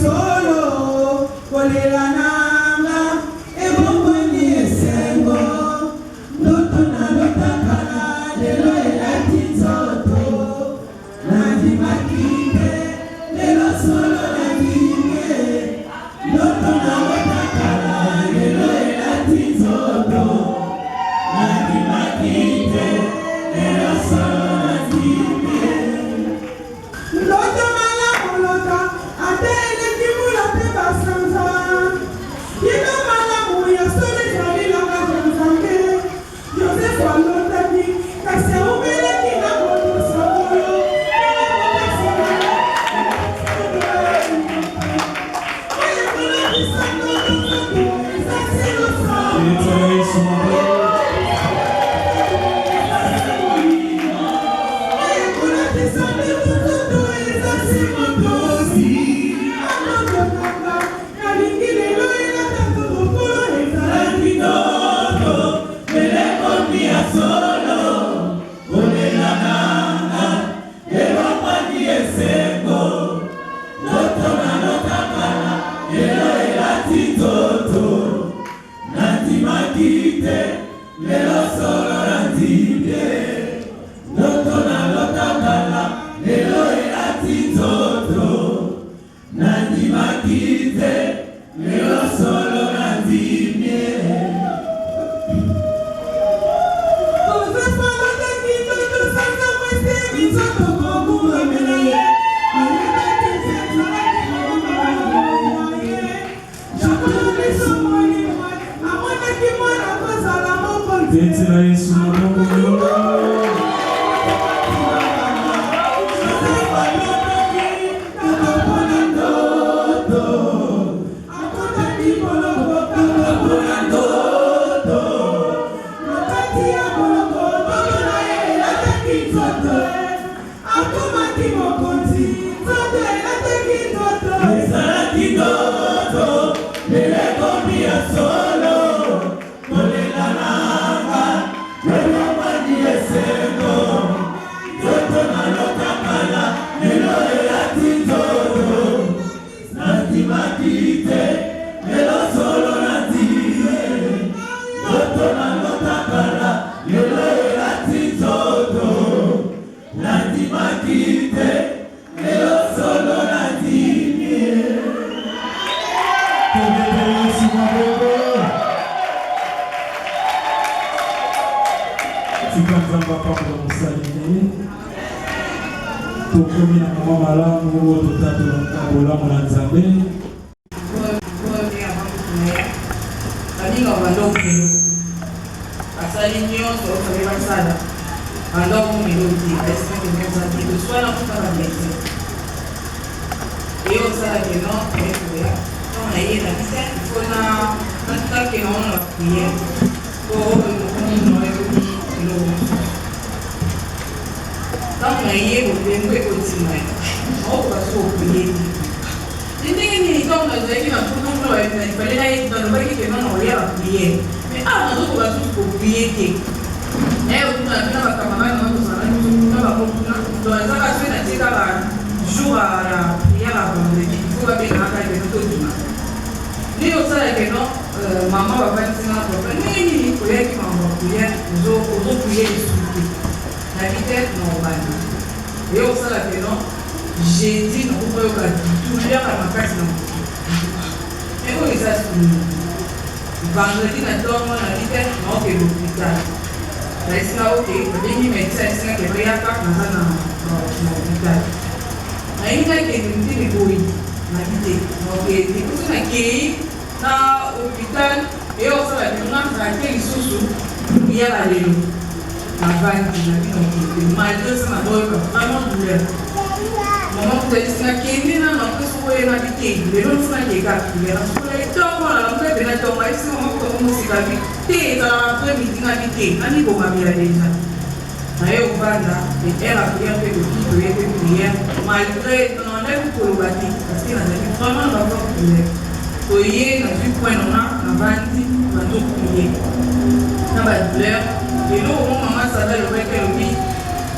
solo, kolela nanga, ebongoni esengo, loto na lotakala, lelo elati nzoto, nandimaki lelo solo nandimie, loto na lotakala, lelo elati nzoto, nandimaki lelo solo nandimie. Loto malamu loto, ate eleki mula te basanza. Ina malamu ya soli zali langa zanzange. Joseph walotaki, kasi umeleki na moto sabolo.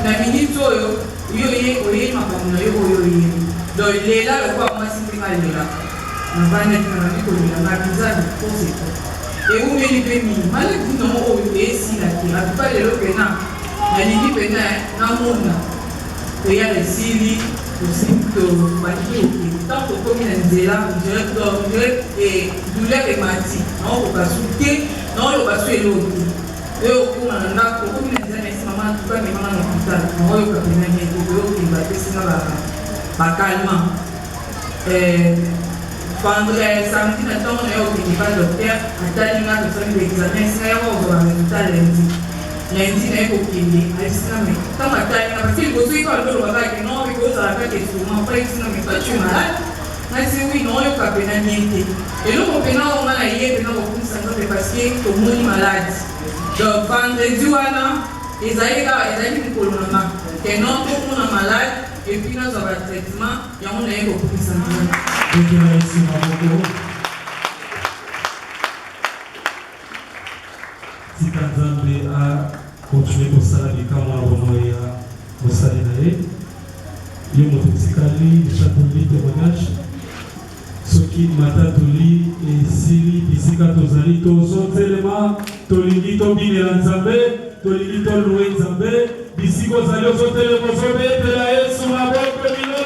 Na minute oyo, oye makamuna yo oyo Donc il est là le quoi moi si tu vas là. On va mettre dans la vie pour la visage pour c'est quoi. Et où est le maladie non au et si la qui a pas les lots pena. La ligne pena na monde. Et il y a les sili aussi que bâti tant que comme il là je et douleur et maladie. Non on va souquer, non on va souhaiter l'autre. Et au cours d'un an, comme il disait merci maman tout cas mais maman dans l'hôpital. On va au cabinet et qui va passer dans calmement. Quand samedi matin, on est au principal docteur, à Talina, nous sommes l'examen, c'est on va résultat lundi. Lundi, on est au Kenya, à l'islam. Quand ma Talina, parce qu'il faut que le baba qui non, il faut que ça va faire des tourments, après, il mais pas tu es malade. Mais c'est oui, non, il faut pas pénal niente. Et nous, on pénal, on a hier, pénal, on peut s'entendre parce que tout le monde est malade. Donc, vendredi, on a, ils arrivent pour le moment. Que non, tout le monde est malade, et puis nous avons un traitement, et on est au plus s'entendre. Merci beaucoup. Si Tanzambe a continué pour ça, les camons au Salinae, il y a un motocycali, Châteauly, témoignage. Ce qui m'a tatoli et Sili, Pisika, Tozali, Tozo, Telema, Tolini, Tobine, Lanzambe, Tolini, Toloué, Zambé, Bisiko, Zalio, Telemo, Zobé, Telae, Soumabo, Pemilore.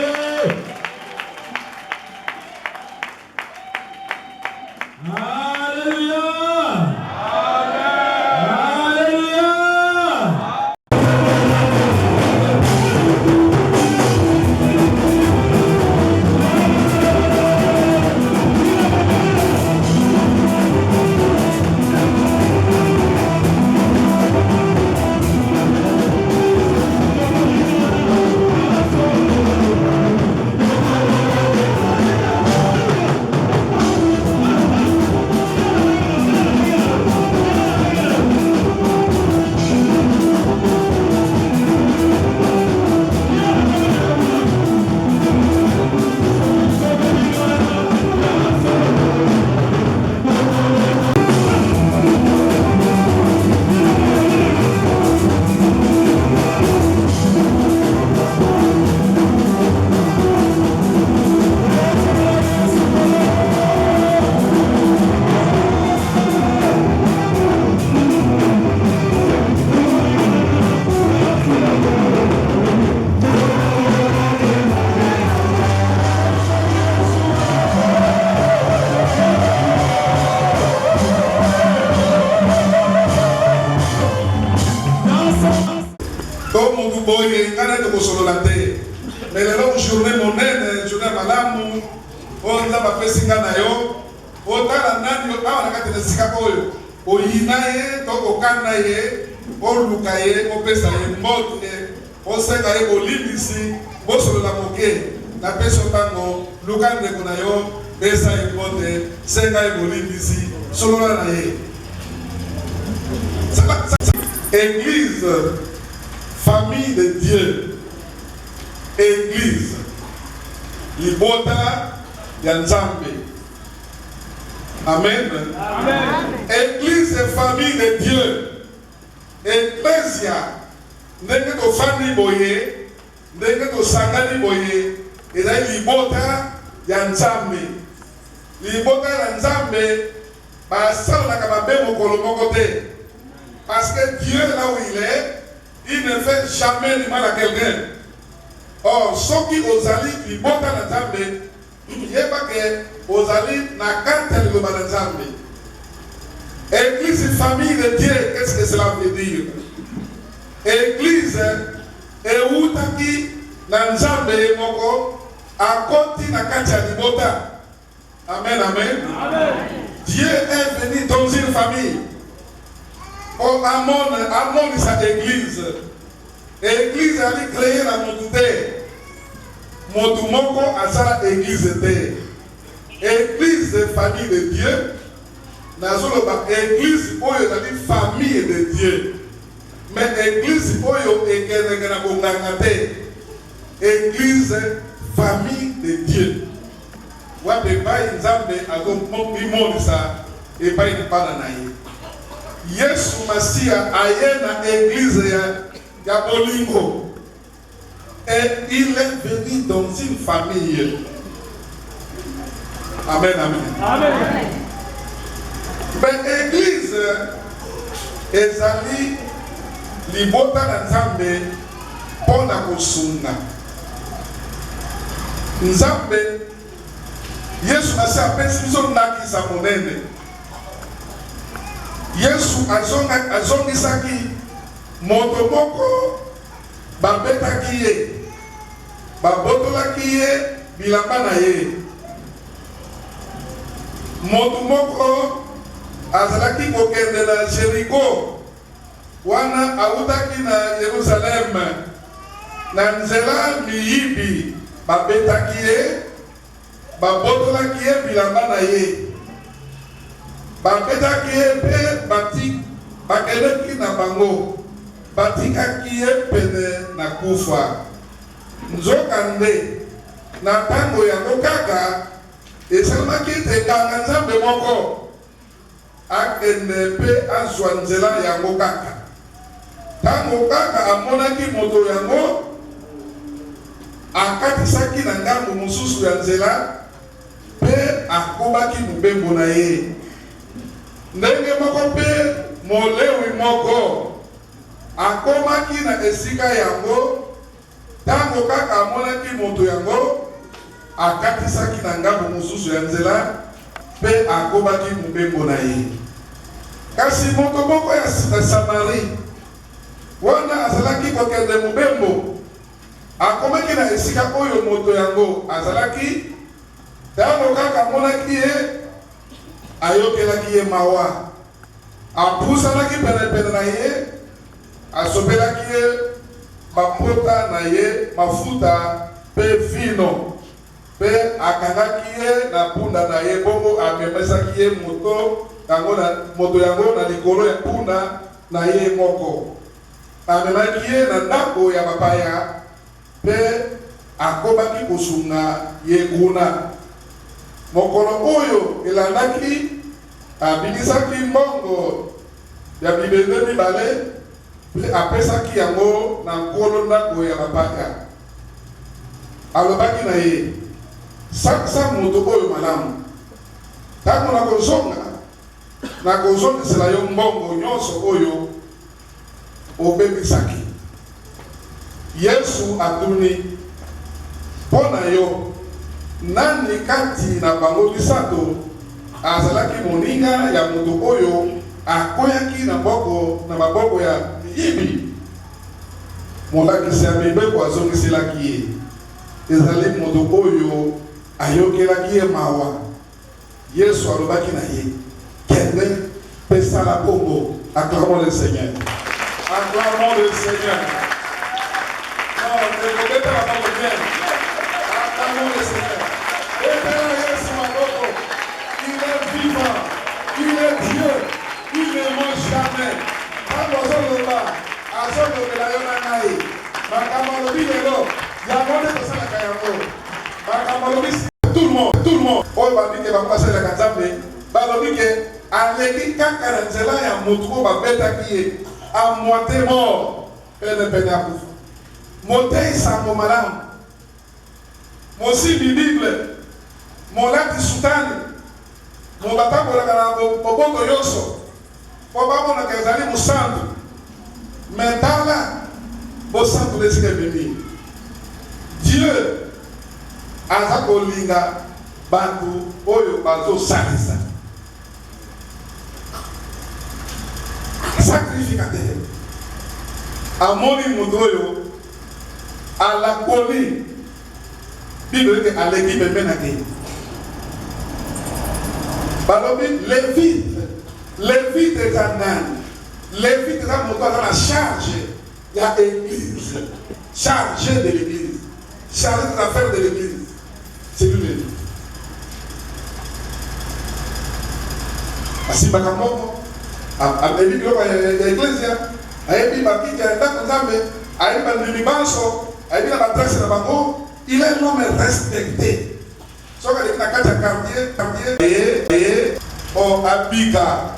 Mais la journée monnaie, journée malamu, on a pas fait singa na yo, on a la nani, on a la carte de sikaboyo, o yinaye, donc o kanaye, o lukaye, o pesaye, mote, o sengaye, o limisi, o solo la moke, la personne tango, lukan de konayo, pesaye, mote, sengaye, o limisi, solo la naye. Église, famille de Dieu. Église, libota ya Nzambe. Amen. Amen. Église et famille de Dieu. Ecclesia, ndenge to fandi boye, ndenge to sangani boye, eza libota ya Nzambe. Libota ya Nzambe, basala na mabe mokolo moko te. Parce que Dieu là où il ne fait jamais du mal à quelqu'un. Or, ceux qui osali libota na Nzambe, yeba ke osali na kante liloba na Nzambe. Église, famille de Dieu, qu'est-ce que cela veut dire? Église, eutaki na Nzambe moko, akoti na kante ya libota. Amen, amen. Amen. Dieu est venu dans une famille. Pour Amon sa église. Église a créé la monté. Motumoko a sa église té. Église de famille de Dieu. Nazoloba église oyo na famille de Dieu. Mais église oyo ekenekena bongangate. Église famille de Dieu. Wape pai Nzambe azomonisa et pai pana na ye. Yesu Masia aye na église ya bolingo. Et il est venu dans une famille. Amen, amen. Amen. Mais l'église, ezali libota na Nzambe pona kosunga. Nzambe Yesu nasi apesi biso ndakisa monene. Yesu azongisaki moto moko babetaki ye, babotolaki ye bilamba na ye. Moto moko azalaki kokende na Jericho wana autaki na Yerusalem na nzela miyibi babetaki ye, babotolaki ye bilamba na ye, babetaki ye pe bakeleki na bango, batikaki ye pene na kufa. Nzokande na tango yango kaka esalamaki ete kanga Nzambe moko akende pe azwa nzela yango kaka. Tango kaka amonaki moto yango akatisaki na ngambo mosusu ya nzela pe akobaki mobembo na ye. Ndenge moko pe molewi moko akomaki na esika yango. Tango kaka amonaki moto yango akatisaki na ngambo mosusu ya nzela pe akobaki mobembo na ye. Kasi moto moko ya Samari wana azalaki kokende mobembo akomaki na esika oyo moto yango azalaki. Tango kaka amonaki ye ayokelaki ye mawa, apusanaki penepene na ye, asopelaki ye bapota na ye mafuta pe vino, pe akangaki ye na punda na ye, bongo amemesaki ye moto yango na likolo ya punda na ye moko. Amemaki ye na ndako ya bapaya pe akobaki kosunga ye kuna. Mokolo oyo elandaki abinisaki mbongo ya bibende mibale pe apesaki yango na nkolo ndako ya bapaya. Alobaki na ye, sakisa moto oyo malamu, tango nakozongisela yo mbongo nyonso oyo obebisaki. Yesu atuni, pona yo nani kati na bango misato azalaki moninga ya moto oyo akoyaki na maboko ya miyibi? Molakisi ya mibeko azongiselaki ye, ezali moto oyo ayokelaki ye mawa. Yesu alobaki na ye, kende pesala bongo. Acclamons le Seigneur. Acclamons le Seigneur. Non, ne mettez pas la parole bien. Acclamons le Seigneur. Il est vivant, il est Dieu, il ne mange jamais. Tout le monde, oh, il va passer la Kazambe, aleki kaka na nzela ya moto oyo babetaki ye a moite mort pene pene akufa. Motei sango malamu, mosimbi Bible, molati sutani, mobatambolaka na boboto nyonso po bamonaka ezali mosantu. Me tala bosantu esika ebimi. Dieu aza kolinga bantu oyo bazosalisa. Sacrificateur amoni moto oyo alakoli Bible ke aleki bemenaki balobi Lévite est un âne. Lévite est un moto dans la charge. Il y a l'église, chargé de l'église, chargé des affaires de l'église. C'est lui. Asi bakamoko abebi biloko ya eklesia ayebi bakiki ya ndako Nzambe ayebi bandimi banso ayebi na batrace na bango. Il est un homme respecté. Soka aleki na kati ya quartier o abika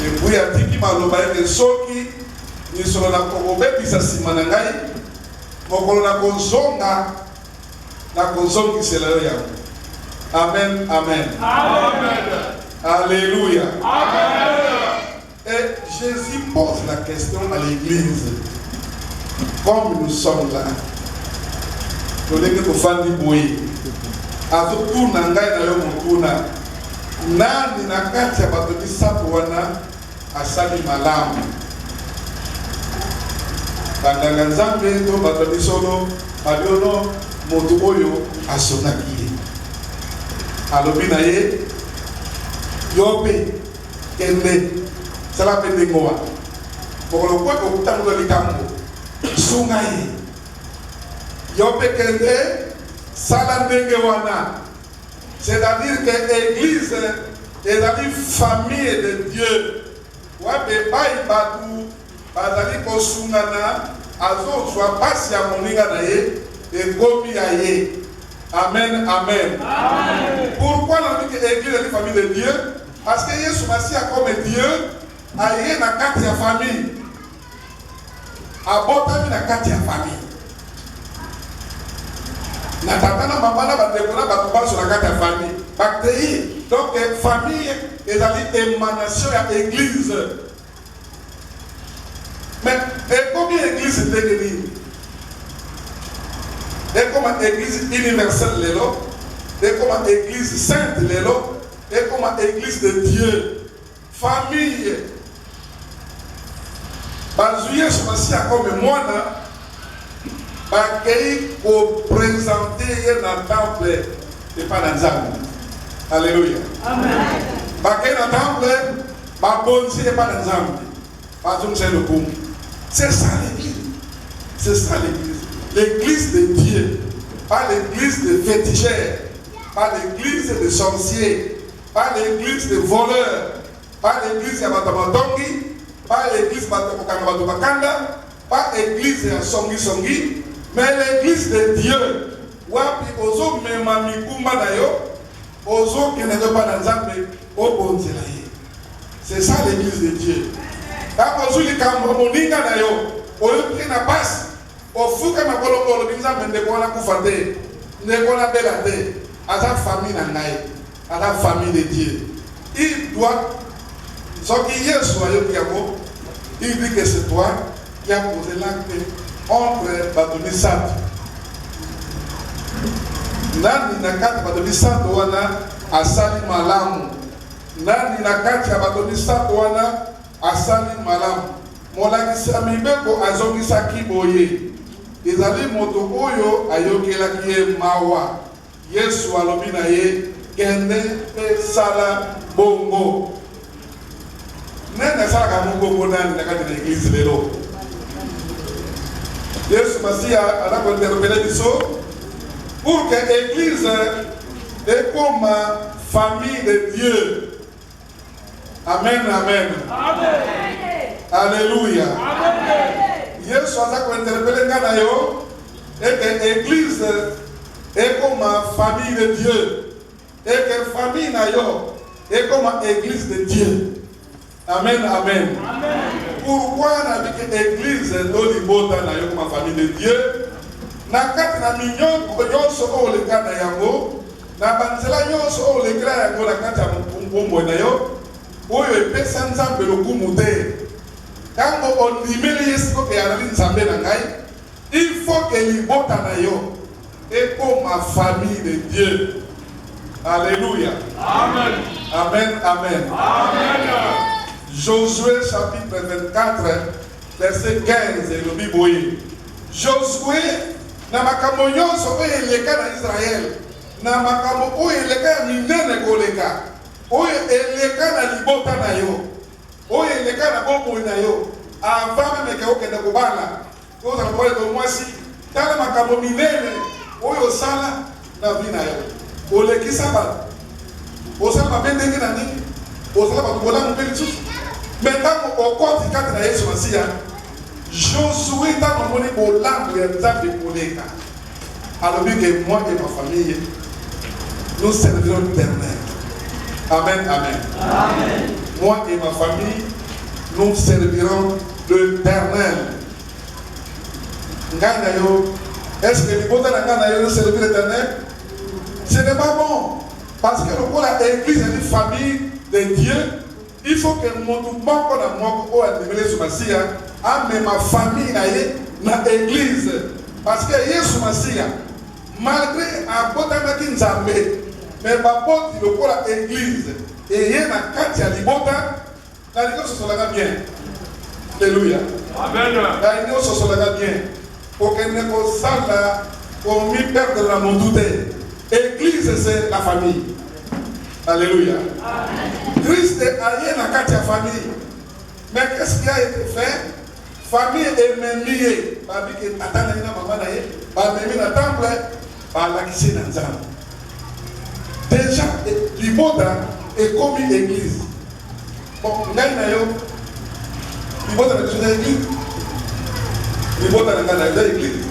epuya tiki maloba ete soki misolo na kobebisa nsima na ngai mokolo na kozonga na kozongisela yo yango. Amen, amen. Alléluia. Et Jésus pose la question à l'église. Comme nous sommes là, nous devons nous faire du bruit. Azo tuna ngai na yo mutuna. Nani na kati ya bato misato wana asali malamu. Banganga Nzambe to bato misolo babiono moto oyo asonaki ye. Alobi na ye yo pe kende sala pe ndengoa. Bokolo kwa ko kutango likambo. Sunga ye. Yo pe kende sala ndenge wana. C'est-à-dire que l'église est la famille de Dieu. Wabe bai batu bazali kosungana azo soit pasi ya moninga na ye et gomi ya ye. Amen, amen. Pourquoi on dit que l'église est la famille de Dieu? Parce que Jésus Messie comme Dieu a yé na kati ya famille. Abotami na kati ya famille. Na tata na mama na bandeko na bato baso na kati ya famille. Bactérie. Donc famille est l'émanation de l'église. Mais combien d'églises est église? Et comme église universelle l'élo, et comme église sainte l'élo, et comme église de Dieu. Famille. Bazouye choisi comme moi bakei pour présenter dans le temple et pas dans le temple. Alléluia. Amen. Bakei dans le temple, babonzi et pas dans le temple. Parce que c'est le coup. C'est ça l'église. C'est ça l'église. L'église de Dieu. Pas l'église de féticheurs. Pas l'église de sorciers. Pas l'église de voleurs. Pas l'église de Batabatongi. Pas l'église de Bakanda. Pas l'église de Songi. Mais l'église de Dieu, wapi ozo mema mikumba na yo, ozo keneko pa na Nzambe obonzela ye. C'est ça l'église de Dieu. Quand ozo likambo moninga na yo, oyo na passe, ofuka makolo kolo Nzambe ndeko na kufa te, ndeko na bela te, aza famille na ngai, aza famille de Dieu. Il doit, ce qui hier soit yo kiako, il dit que c'est toi qui as posé l'acte entre Batoni Sato. Nani na kati Batoni Sato wana asali malamu. Nani na kati ya Batoni Sato wana asali malamu. Molakisa mibeko azongisa kiboye. Ezali moto oyo ayokelaki ye mawa. Yesu alobi na ye kende pe sala bongo. Nene sala kamongo nani na kati na église lelo. Yesu Messie a interpellé biso pour que l'église est comme famille de Dieu. Amen, amen. Amen. Alléluia. Amen. Yesu a interpellé Kanayo et que l'église est comme famille de Dieu. Et que famille nayo est comme église de Dieu. Amen, amen. Amen. Pourquoi on dit que l'église est l'olibota comme famille de Dieu? Na kati na minyon nyonso o le kana yango na banzela nyonso o le kra yango na kati ya mpombo na yo oyo epesa Nzambe lokumu te. Tango ondimeli Yesu ko ya Nzambe na ngai, il faut que libota na yo et comme famille de Dieu. Alléluia. Amen. Amen, amen. Amen. Josué chapitre 24, verset 15, le Bible. Josué, na makambo nyonso oyo eleka na Israël, na makambo oyo eleka ya minene koleka, oyo eleka na libota na yo, oyo eleka na bomoi na yo, avant même ke okende kobala, kozala kobala to mwasi, tala makambo minene oyo osala na vi na yo. Olekisa bato, osala mabe ndenge na nini, osala bato bolamu mpe lisusu. Maintenant, au côté de Yesu Messie, Josué t'a demandé pour l'âme de Nzambe koleka. Alors que moi et ma famille, nous servirons l'Éternel. Amen, amen. Amen. Moi et ma famille, nous servirons l'Éternel. Est-ce que les servir l'Éternel? Ce n'est pas bon. Parce que l'église est une famille de Dieu. Il faut que mon monde ma famille dans l'église. Parce que Yesu Masia, malgré un botanaki nzambe, mais pas pour l'église. Et il y a une carte à l'ibota, la l'église se sera bien. Alléluia. Amen. La l'église se sera bien. Pour qu'elle ne soit pas pour m'y perdre la mondoute. L'église, c'est la famille. Alléluia. Amen. Christ a eu une carte à la famille. Mais qu'est-ce qui a été fait? Famille est liée. Babi qui attend la maman d'ailleurs, babi dans le temple, babi qui dans le temple. Déjà, l'ibota est comme une église. Bon, l'ibota est une église. L'ibota est une église.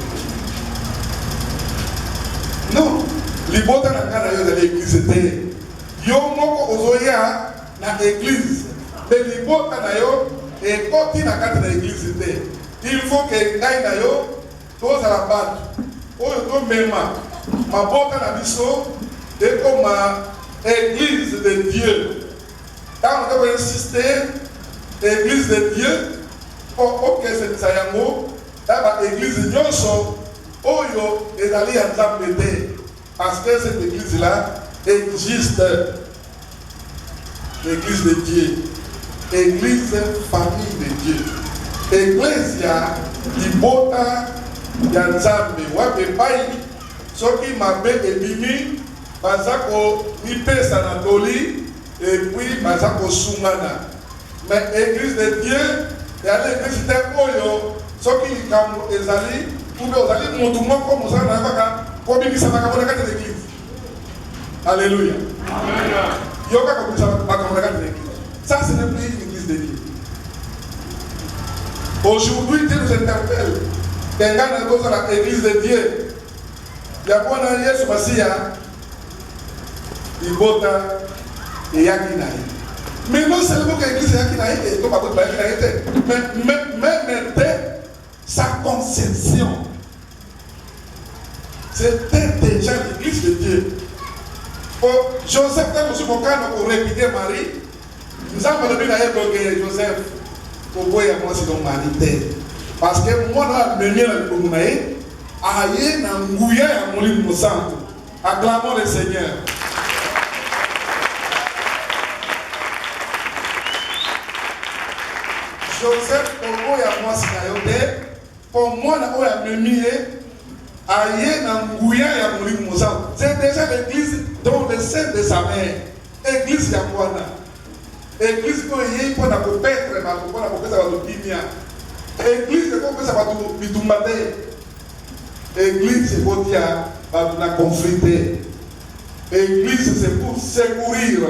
Non, l'ibota est une église. Yo moko ozoya na église. Mais l'ibota na yo et quand il a quatre l'église, il faut que Gaïna yo tous à la batte. Oh, même ma botte à la biso et comme église de Dieu. Quand on doit insister, église de Dieu, ok, c'est ça yango. Là, l'église de Dieu, oh yo, est allé à Zambété parce que cette église-là existe. L'église de Dieu. Église, famille de Dieu. Ecclesia, Ibota, Yanzambe, Wabepai, Soki Mabe et Bimi, Bazako, Nipe Sanatoli, et puis Bazako Sumana. Mais église de Dieu, il y a l'église de Koyo, Soki Kamu Ezali, ou bien Ozali, Moutoumon, comme vous savez, comme il s'en va à l'église. Alléluia. Amen. Yoga comme ça, va à l'église. Ça, ce n'est plus une église de Dieu. Aujourd'hui, Dieu nous interpelle. Quelqu'un est dans l'église de Dieu. Il y a quoi dans Yesu Masia? Ibota et Yakinaï. Mais non seulement que l'église Yakinaï, mais sa conception. C'était déjà l'église de Dieu. Pour Joseph, quand nous sommes au répéter Marie, nous avons le bien bloqué Joseph pour voir moi c'est donc humanité. Parce que moi, je suis venu à l'Église, aïe, n'angouya à mon livre santo. Acclamons le Seigneur. Joseph, pour moi, pour moi, je suis venu aïe, n'angouya à mon livre santo. C'est déjà l'église dont le sein de sa mère. Église Yakuana. Église qui est pour la compétre, pour la compétre, église comme ça va tout bitumbater. Église c'est pour dire la confliter. Église c'est pour secourir.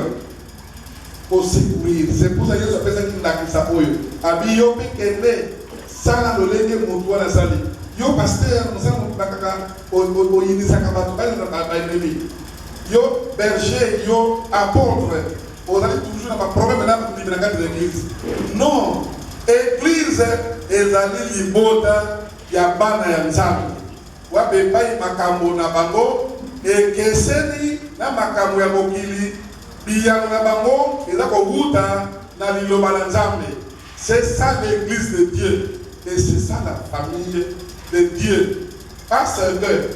Pour secourir. C'est pour ça que je appelle ça qui n'a que ça pour eux. Abiyo pekende sala le lenge moutouana na sali. Yo pasteur nous sommes nakaka o yinisa kabatu bali na bainemi. Yo berger yo apôtre. Vous avez toujours un problème là pour vivre dans l'église. Non. Église ezali libota ya bana ya nzambe. Wabepai makambo na bango ekeseni na makambo ya mokili biyano na bango eza kobuta na liloba na nzambe. C'est ça l'église de Dieu et c'est ça la famille de Dieu. Parce que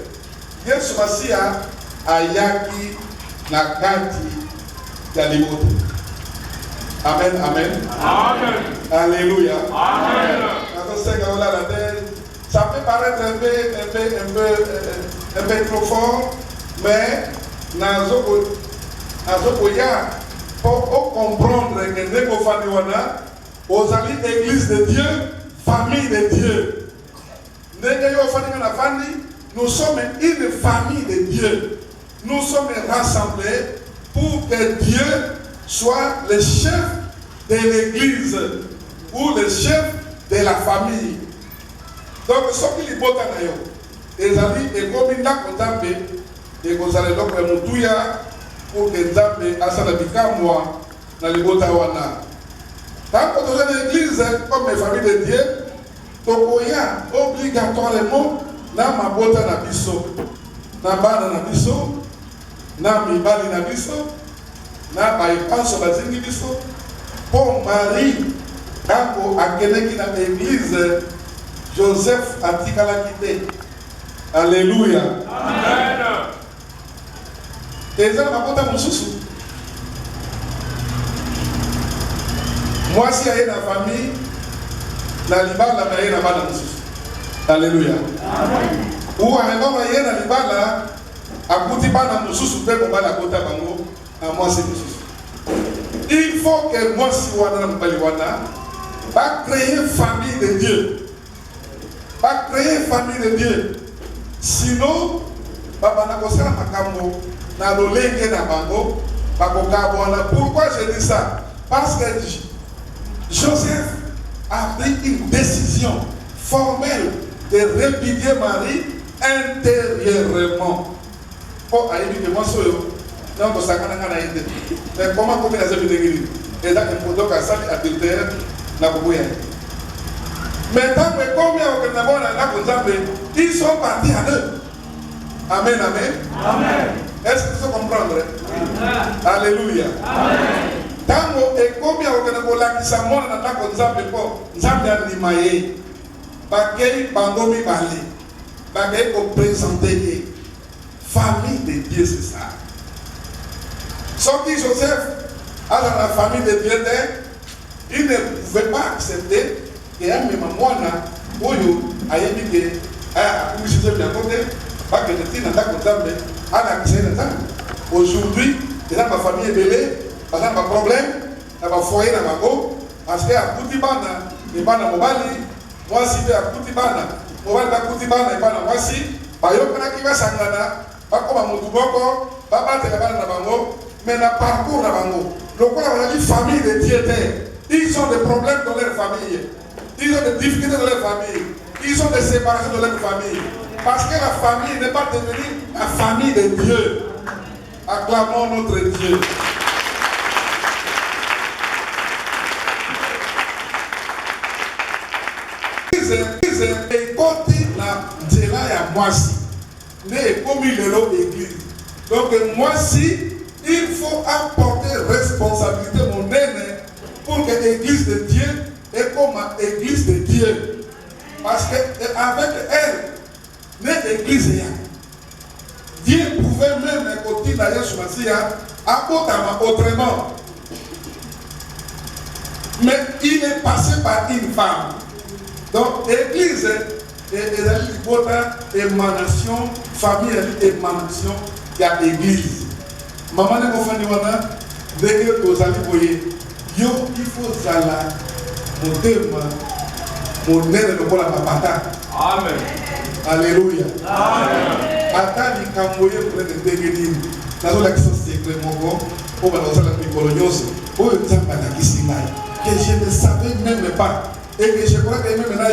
Yesu Masia ayaki na kati ya libota. Amen, amen. Amen. Alléluia. Amen. Ça peut paraître un peu trop fort, mais pour comprendre que nous sommes l'église de Dieu, famille de Dieu. Nous sommes une famille de Dieu. Nous sommes rassemblés pour que Dieu soit le chef de l'église ou le chef de la famille. Donc, ce qui est important, les amis, et comme il y a un et que vous allez donc le moutouya pour que Nzambe asala bikamwa na libota wana. Quand on est dans l'église, comme les familles de Dieu, tokoya obligatoirement na mabota na biso, na bana na biso, na mibali na biso, na baipanso bazingi biso, pour Marie, quand akeleki na l'église, Joseph atikala kite. Alléluia. Amen. Et ça mabota mususu. Moi, si il y a une famille, la libala na yena bana mususu. Alléluia. Amen. Ou anenoma yena libala akuti bana mususu pe ko bana kota bango na moi c'est mususu. Il faut que moi si wana mbali wana va créer une famille de Dieu. Va créer une famille de Dieu. Sinon baba na kosala makambo na lolenge na bango bakokabona. Pourquoi je dis ça? Parce que Joseph a pris une décision formelle de répudier Marie intérieurement. Pour aller dire que moi, je ne sais pas si mais comment on a fait des et là, il faut donc ça adultère na boboya. Maintenant, ils sont partis à deux. Amen, amen. Amen. Est-ce que vous comprenez? Alléluia. Amen. Tango et combien on a volé qui s'amène dans la conzambe pour Zambia Nimaye, Bagay Bangomi Bali, Bagay pour présenter famille de Dieu, c'est ça. Sauf que Joseph, à la famille de Dieu, il ne pouvait pas accepter et un même moine, Oyo, a émis que Joseph bien côté, pas que le titre dans la conzambe, à la Xénata. Aujourd'hui, ma famille est belée. Parce que problème, il y a un foyer dans ma go, parce qu'il y a un petit bana, il y a un mobali, moi si il y a un petit bana, mobali va petit bana, il y a un moi si, bah yo kana qui va s'engana, pas comme un moutuboko, pas battre la bana dans bango, mais le parcours dans bango. Donc on a dit famille de Dieu, ils ont des problèmes dans leur famille, ils ont des difficultés dans leur famille, ils ont des séparations dans leur famille, parce que la famille n'est pas devenue la famille de Dieu. Acclamons notre Dieu. Et côté la Djela ya Mwasi, n'est comme l'église. Donc Mwasi, il faut apporter responsabilité mon aîné pour que l'église de Dieu est comme l'église de Dieu. Parce qu'avec elle, l'église Dieu pouvait même côté la Yeshua apporter autrement. Mais il est passé par une femme. Donc, l'église est une émanation, famille est une émanation de l'église. Maman ne m'a fait dire, dès que vous allez voir, il faut zala, mon thème, mon aide de la papa. Amen. Alléluia. Amen. Attends, il camouille pour les déguérir. Dans la question secret, mon gars, on va lancer la picolognos, on va dire que je ne savais même pas. Et que je crois que même là,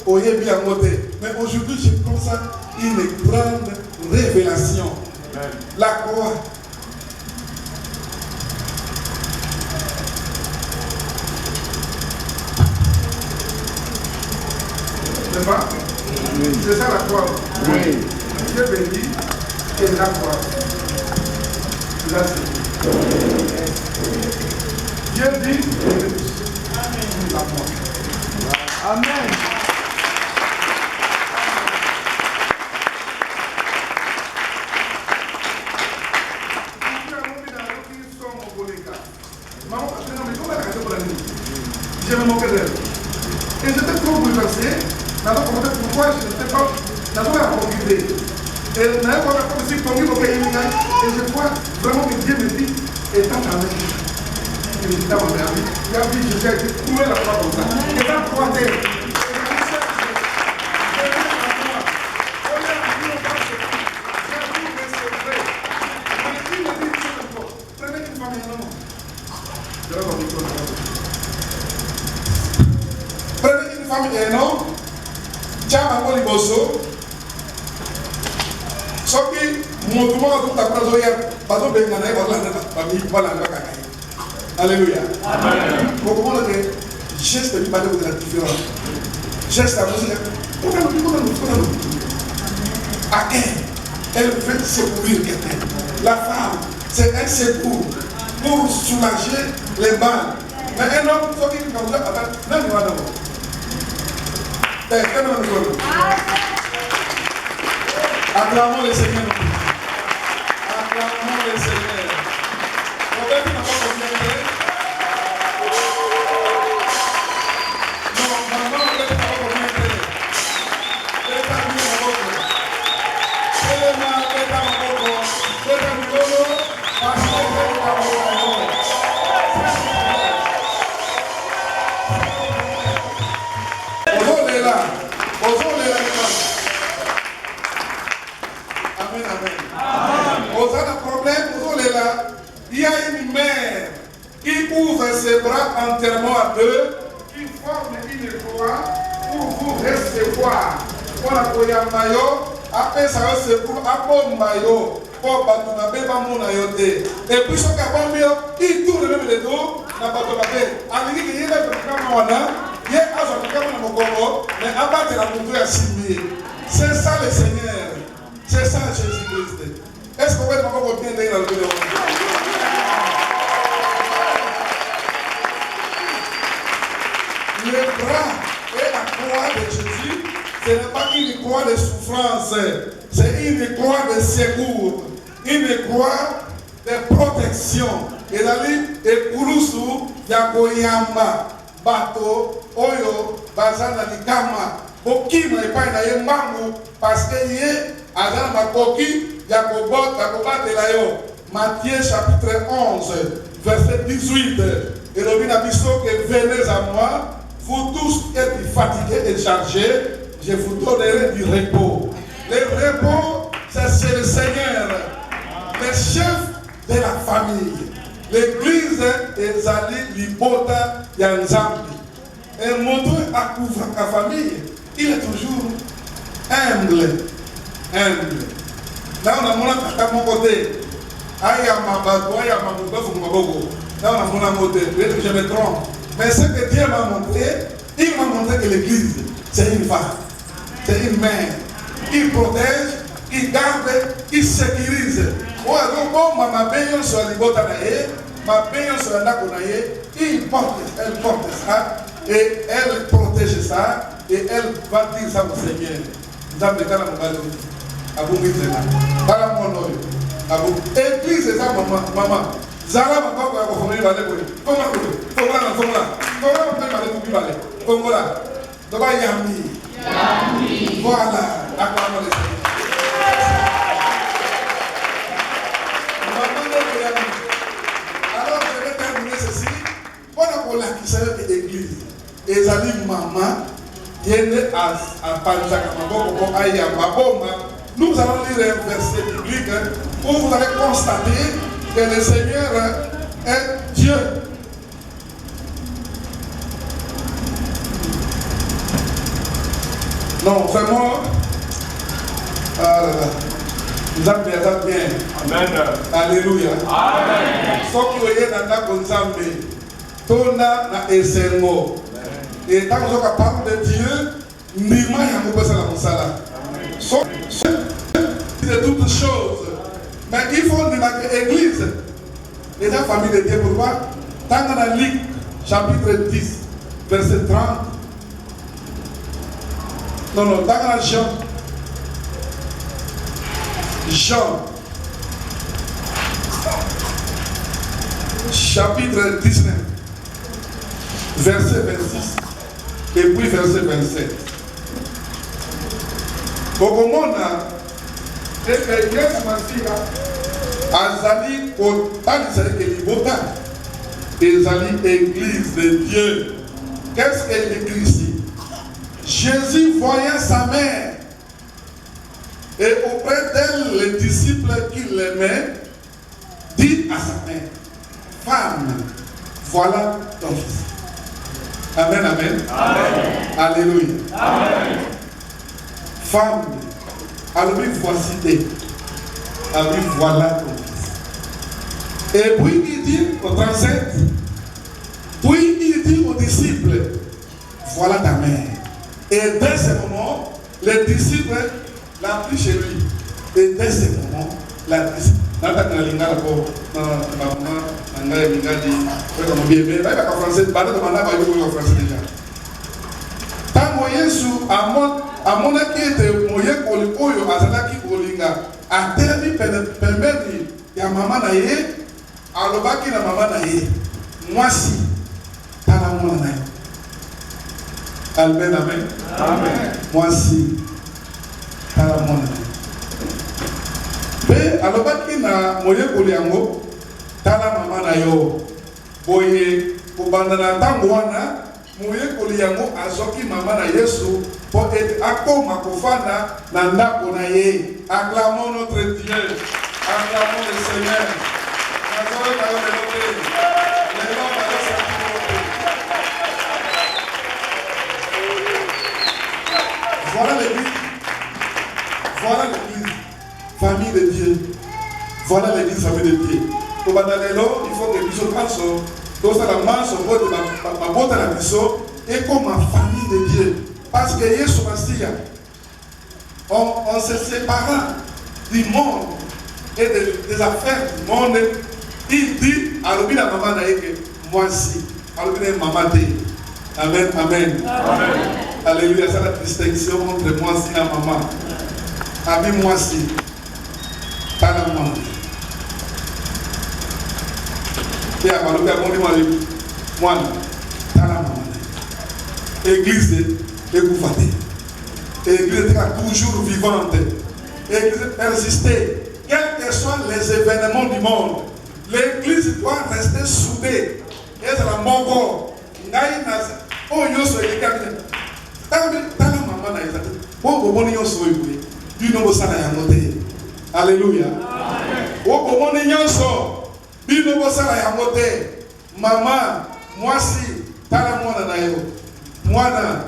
on est bien monté. Mais aujourd'hui, je pense à une grande révélation. Amen. La croix. C'est pas? Oui. C'est ça la croix. Oui. Dieu bénit et la croix. Là, c'est Dieu dit la croix. Amen. Je me moquais d'elle. Et j'étais trop bouleversé. D'abord, pourquoi je n'étais pas. D'abord, à m'occuper. Et n'avais pas comme si pour lui, et je vois vraiment que Dieu me dit, étant en même. Et j'étais en même. Il a dit, je suis été trouvé la croix comme ça. Et là, croix terre. Prenez une femme et un homme, Tchama Liboso, Soki, mon tour à tout à prendre, Bazo Bengana, voilà, Alléluia. Amen. Pour comprendre que geste lui parle de la différence. Geste à vous, à elle veut secourir quelqu'un. La femme, c'est un secours pour soulager les mal. Mais un homme, il faut qu'il comme ça, non, non, non. Acclamons le Seigneur. Acclamons le Seigneur. Robert, tu n'as pas compris. Non, maman, Robert, tu n'as pas compris. Elle t'a mis en route. Elle m'a fait ta route. Elle t'a mis en route. Parce que elle t'a mis en route. Osons-les là. Osons-les là. Amen, amen. Osons le problème, osons-les là. Il y a une mère qui ouvre ses bras entièrement à deux, qui forme une croix pour vous recevoir. Pour la croix maillot, après ça va se pour apprendre maillot. Pour battre ma bébé mon ayoté. Et puis ce qu'avant mieux, il tourne même les dos, n'a pas de papier. Avec qui il est le camarade, il est à son camarade mon gogo, mais abattre la monture à 6 000. C'est ça le Seigneur. C'est ça Jésus-Christ. Est-ce que vous pouvez encore bien dans le vidéo? Le bras et la croix de Jésus, ce n'est pas une croix de souffrance, c'est une croix de secours, une croix de protection. Et d'aller et Kourousou, Yakoyamba, Bato, Oyo, Bazana Likama, Boki n'est pas une mamou, parce qu'il y a Azan Makoki, Yakobot, Yakobat de Layo. Matthieu chapitre 11, verset 18. Et le Binabiso que venez à moi. Vous tous qui êtes fatigués et chargés, je vous donnerai du repos. Le repos, c'est le Seigneur, le chef de la famille. L'église est allée Libota Yanzambi. Et montre à couvrir la famille, il est toujours humble. Humble. Là, on a mon à mon côté. Aïe, ma bateau, aïe, ma bateau, faut que là, on a mon côté. Je me trompe. Mais ce que Dieu m'a montré, il m'a montré que l'église, c'est une femme, c'est une mère. Il protège, il garde, il sécurise. Ma belle sur la libotanaye, ma belle sur la nakonaye, elle porte ça, et elle protège ça, et elle va dire ça au Seigneur. Nous avons des cas à vous mettre là. Voilà mon nom. Église, c'est ça, maman. Zara ma papa a formé balé pour voilà, acclamons le Seigneur. Alors je vais terminer ceci. Voilà pour la l'église. Et ça dit maman, viennent à nous allons lire un verset biblique où vous allez constater que le Seigneur est Dieu. Non, vraiment, nous avons bien. Amen. Alléluia. Amen. Ce qui est dans la consommée, tona na esengo. Et tant que je parle de Dieu, nima ya mobasa la mosala. De toutes choses. Mais il faut dire que l'église est la famille de Dieu. Pourquoi? Dans la Luc, chapitre 10, verset 30. Non, dans la Jean, chapitre 19, verset 26, et puis verset 27. Au moment et que Yesu Masiya azali kotanisa ke libota ezali église de Dieu. Qu'est-ce qu'elle écrit ici? Jésus voyant sa mère et auprès d'elle les disciples qui l'aimaient, dit à sa mère, femme, voilà ton fils. Amen, amen. Amen. Alléluia. Amen. Femme, alors voici des. Alors voilà ton fils. Et puis il dit au 37, disciples, voilà ta mère. Et dès ce moment, les disciples l'ont pris chez lui. Et dès ce moment, la disciple. Tango Yesu amonaki ete moyekoli oyo azalaki kolinga atelemi pembeni ya mama na ye, alobaki na mama na ye, mwasi tala mwana na ye. Amen, amen. Amen. Mwasi tala mwana na ye. Pe alobaki na moyekoli yango, tala mama na yo. Boye kobanda na ntango wana moyekoli yango azoki mama na Yesu po ete akoma kofanda na ndako na ye. Acclamons notre Dieu, acclamons le Seigneur. Voilà l'église. Voilà l'église. Famille de Dieu. Voilà l'église, famille de Dieu. Pour Banalelo, il faut que Biso Kanso, tout ça la main sur votre ma botte à la Biso, et comme ma famille de Dieu. Parce que Yesu Mastia, on se sépara du monde et des affaires du monde. Il dit à l'obi la maman naïke, moi si, à l'obi la maman de. Amen, amen. Amen. Alléluia, c'est la distinction entre moi si et maman. Ami moi si. Pas la maman. Et à Malobi, à mon niveau, moi, pas la maman. Église est gouvernement. L'église est toujours vivante. L'église persiste. Quels que soient les événements du monde, l'église doit rester soudée. Et c'est la mongo. Oh, yo so ye kabine. Tala mama na isa. Oh, bomoni yo so yule. Du no bosala ya mote. Alléluia. Amen. Oh, bomoni yo so. Du no bosala ya mote. Mama, moi si tala mwana na yo. Mwana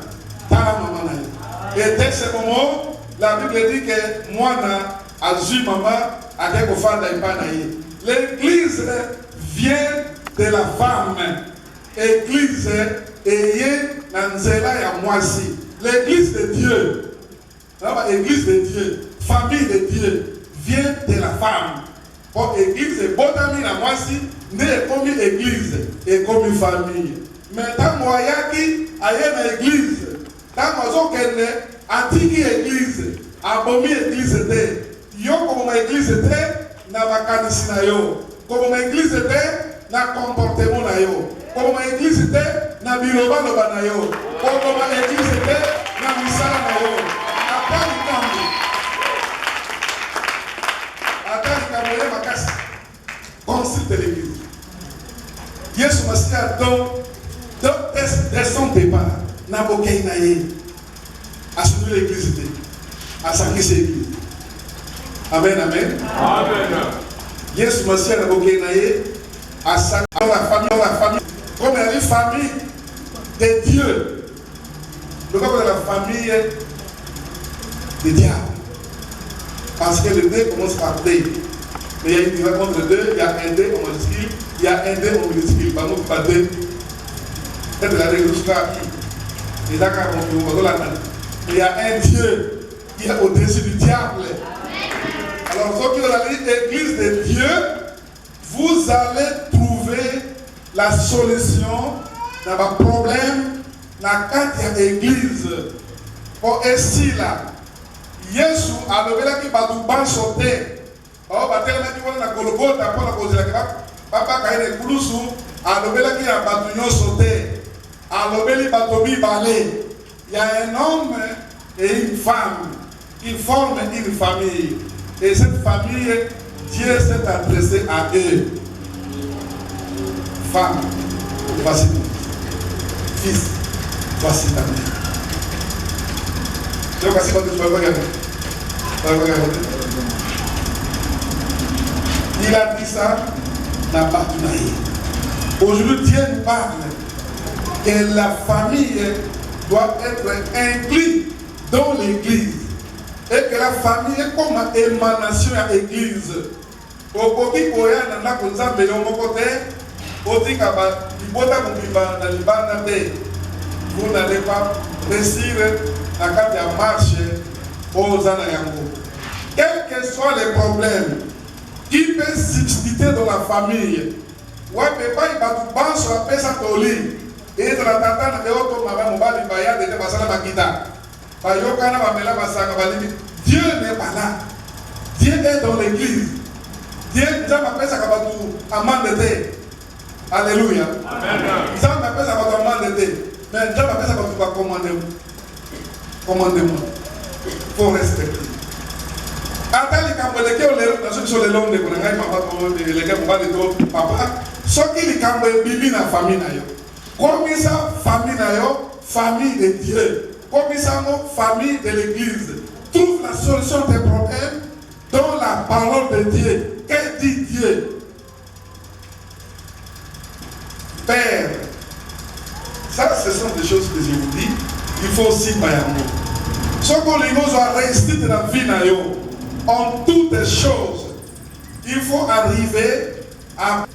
tala mama na yo. Et dès ce moment, la Bible dit que mwana azu mama akeko fanda ipana ye. L'église vient de la femme. Église ayez nanzela ya mwasi. L'église de Dieu, l'église de Dieu, famille de Dieu, vient de la femme. Pour église et botami la mwasi, n'est comme église et comme famille. Mais tant moyaki aye na église, tant mozo kene atiki église, abomi église te. Yo comme église te na makanisi na yo, comme église te na comportement na yo. Comme l'église était na biloba loba na yo, comme l'église était na misala na yo. Atari kamoye makasi. Consulte l'église. Yesu Mastia dès son départ na bokei na ye. Assumer l'église était. Asangisi l'église. Amen, amen. Amen. Yesu Mastia na bokei na ye. Asangisi la famille. Comme une famille de Dieu. Le cas de la famille des diables. Parce que le dé commence par D. Mais il y a une différence entre deux. Il y a un dé en majuscule, il y a un dé en minuscule. Par exemple, pas deux. C'est de la règle jusqu'à qui. Et là, il y a un Dieu qui est au-dessus du diable. Alors, ceux qui ont l'église de Dieu, vous allez trouver la solution dans le problème dans l'église. Pour ici là, Yesu a levé la qui va tout ban sauter. Oh, battre la qui va na Golgotha pour la cause de la papa kaine kulusu a levé la qui a battu sauter. A levé les batobi balé. Il y a un homme et une femme qui forment une famille. Et cette famille, Dieu s'est adressé à eux. Femme, voici ton fils, voici ta mère. Donc, voici quand tu vas regarder. Il a dit ça, n'a pas tout naïf. Aujourd'hui, Dieu nous parle que la famille doit être inclue dans l'église. Et que la famille est comme une émanation à l'église. Au côté, il y a un côté. otika libota mobimba na libanda te, vous n'allez pas réussir à quand il y a marche aux anayango. Quels que soient les problèmes qui peuvent subsister dans la famille, ouais, papa, il va tout bas sur la paix à Toli, et dans la tata, de auto, maman, mobile, il va y avoir des personnes à Makita. Dieu n'est pas là. Dieu est dans l'église. Dieu nous appelle ça à mandater. Alléluia. Ça m'appelle ça à mandater. Mais Dieu m'appelle ça à commander. Commandez-moi. Il faut respecter. Attends les cambolais qui ont les sur les longs de Konangai, papa, ce qui les cambolais bibi na famille na yo. Comme ça, famille na yo, famille de Dieu. Comme ça, famille de l'église. Trouve la solution des problèmes dans la parole de Dieu. Qu'est-ce dit Dieu? Père, ça, ce sont des choses que je vous dis. Il faut aussi parler amour. Ce qu'on nous a resté dans la vie, en toutes choses, il faut arriver à